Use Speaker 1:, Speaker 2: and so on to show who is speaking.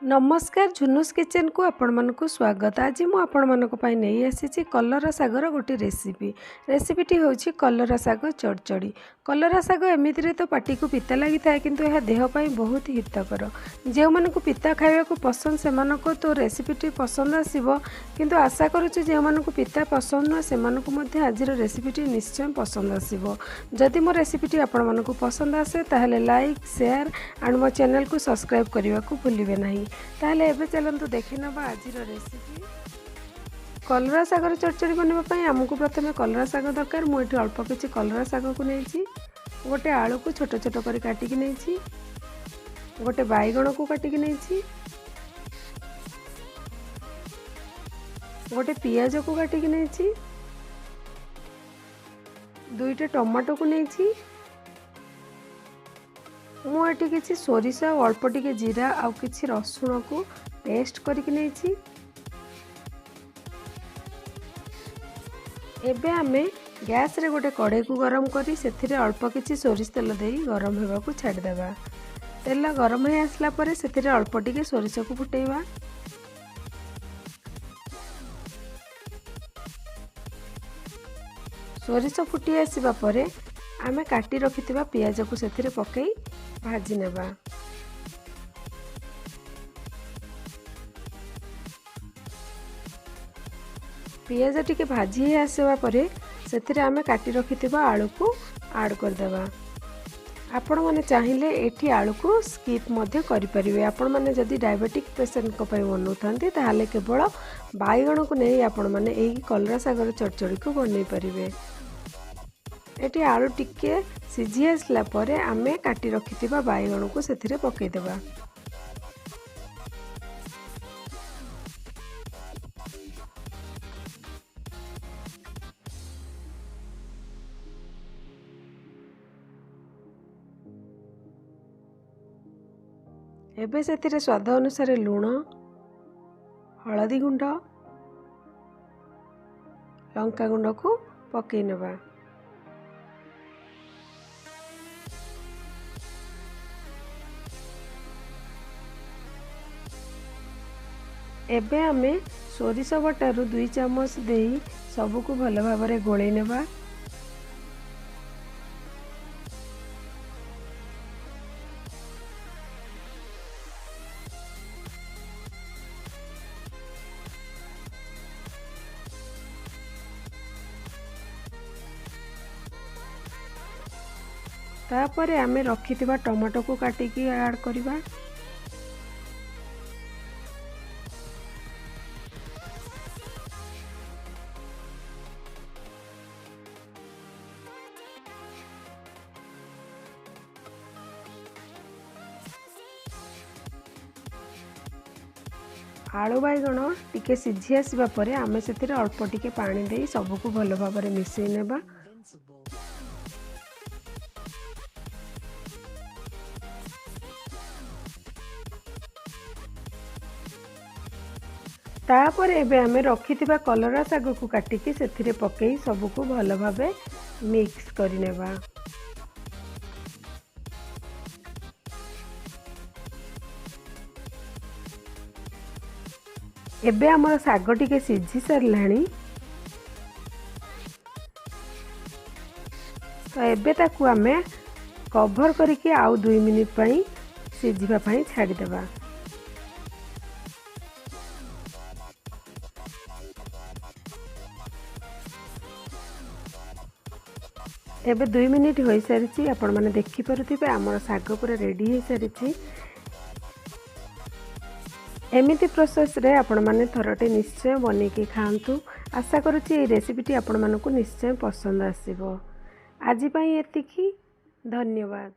Speaker 1: नमस्कार झुनुस किचन को आपण मानक स्वागत। आज मु आपण मानक पई नहीं आसी कलरा सागर गोटे रेसिपीटी होची कलरा साग चड़चड़ी। कलरा साग एमितिरे तो पाटी को पिता लगी था किंतु यह देह पाई बहुत हितकर। जो मानक पिता खाइबा को पसंद से मानक तो रेसिपीटी पसंद आसीबो, किंतु आशा करूछु जे मानक पिता पसंद न से मानक मध्ये आज रेसिपीटी निश्चय पसंद आसीबो। जदि मो रेसिपीटी आपण मानक पसंद आसे ताहले लाइक शेयर एंड मो चैनल को सब्सक्राइब करने को भूलिबे नहीं। ताहले एबे चलंतु देखि नबा आज रेसिपी। कलरा सागर चड़चड़ी बनवाई आमको प्रथम कलरा साग दरकार। मुझे अल्प किसी कलरा साग को नहीं, गोटे आलू को छोट छोट कर काटिकी नहीं, गोटे बैगण को काटिकी नहीं, गोटे पियाज को काटिकी नहीं, दुईटा टमाटो को नहीं, मुझे किसी सोरिष अल्प टिके जीरा आउ किसी रसुण को पेस्ट करके नहीं। एबे आमे गैस रे गोटे कड़े को गरम करी सेथिरे अल्प किसी सोरिष तेल दे गरम होगा को छाड़ देबा। तेल गरम हो आसला परे सेथिरे अल्प टिके सोरिष को फुटेबा। सोरिष फुटी आसीबा परे आमे काटी रखिथिबा पियाज को सेथिरे पकई भाजी नेबा। पियाज टिके भाजी आसवा परे सेथिरे आमे काटी रखिथिबा आलू को ऐड कर देबा। आपण माने चाहिए एठी आलू को स्किप मध्य करि परिबे। आपण माने जदि डायबिटिक पेशेंट को पई बनौथांती ताहाले केवल बैगण को नहीं आपण माने एही कलरा सागर चड़चड़ी को बनै परिबे। एटी आलू टिके सिझी आसला परे आमे काटी रखिथिबा बैगण को सेथिरे पकई देबा। एबे सेथिरे स्वाद अनुसार लूण, हलदी गुंड, लंका गुंड को पकई नेबा। एबे आमे सोरिष बटारू 2 चम्मच देई सबू को भल भाव गोले नेबा। तापरे आमे रखिथिबा टमाटो को काटिकी ऐड करिबा। आलू बैगण टिके सिझी आसवा परे आमे सेथिरे अल्प टिके पानी देई सबको भल भाव मिसई नेबा। तापर एबे आमे रखिथिबा कलरा साग को काटिकी सेथिरे पकई सबको भल भाव मिक्स करि नेबा। एबे हमर साग टिके सिझी सारलाणी, तो एबे ताकू आमे कवर करके आउ 2 मिनिट पई सिझिबा पई छाडी देबा। एबे 2 मिनिट हो सारी आपण माने देखि पारुथिबे हमर साग पूरा रेडी हो सारी। एमिति प्रोसेस रे आपण माने थरटे निश्चय बने के खांतु। आशा करूची ए रेसिपीटी आपण मानकु निश्चय पसंद आसीबो। आज पई एतिकी, धन्यवाद।